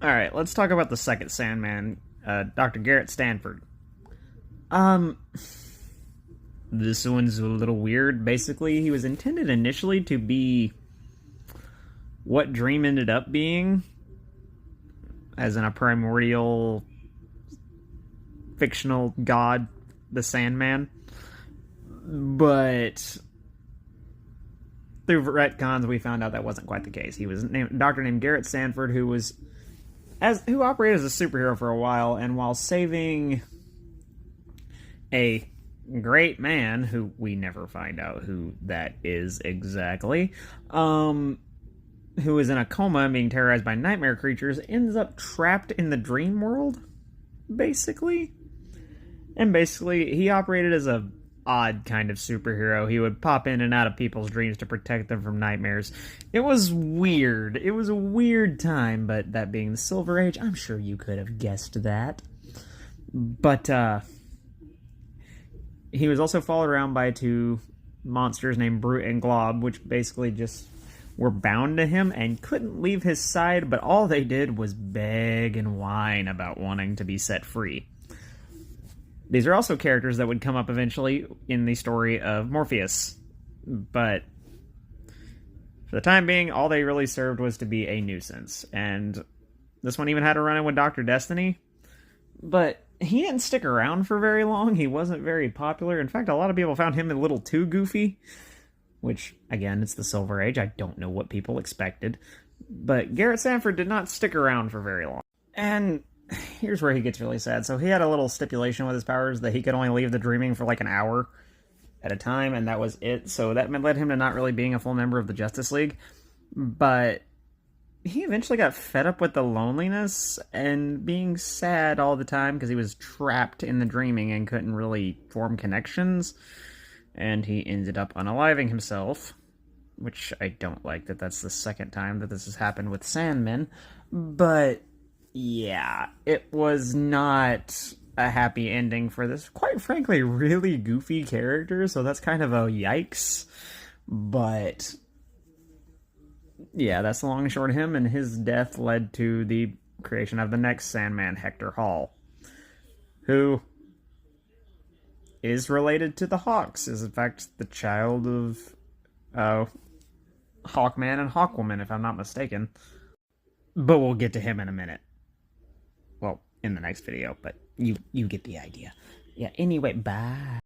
Alright, let's talk about the second Sandman, Dr. Garret Sandford. Um, this one's a little weird. Basically, he was intended initially to be what Dream ended up being, as in a primordial fictional god, the Sandman. But through retcons, we found out that wasn't quite the case. He was a doctor named Garret Sandford, who operated as a superhero for a while, and while saving a great man, who we never find out who that is exactly, who is in a coma and being terrorized by nightmare creatures, ends up trapped in the dream world, basically. And basically, he operated as a odd kind of superhero. He would pop in and out of people's dreams to protect them from nightmares. It was weird. It was a weird time, but that being the Silver Age, I'm sure you could have guessed that. But, he was also followed around by two monsters named Brute and Glob, which basically just were bound to him and couldn't leave his side, but all they did was beg and whine about wanting to be set free. These are also characters that would come up eventually in the story of Morpheus, but for the time being, all they really served was to be a nuisance. And this one even had a run-in with Dr. Destiny, but he didn't stick around for very long. He wasn't very popular. In fact, a lot of people found him a little too goofy, which, again, it's the Silver Age. I don't know what people expected. But Garret Sandford did not stick around for very long. And here's where he gets really sad. So he had a little stipulation with his powers that he could only leave the dreaming for like an hour at a time, and that was it. So that led him to not really being a full member of the Justice League. But he eventually got fed up with the loneliness and being sad all the time because he was trapped in the dreaming and couldn't really form connections. And he ended up unaliving himself, which I don't like that that's the second time that this has happened with Sandman. But yeah, it was not a happy ending for this, quite frankly, really goofy character, so that's kind of a yikes. But yeah, that's the long and short of him, and his death led to the creation of the next Sandman, Hector Hall, who is related to the Hawks, is in fact the child of Hawkman and Hawkwoman, if I'm not mistaken. But we'll get to him in a minute. Well, in the next video, but you get the idea. Yeah, anyway, bye.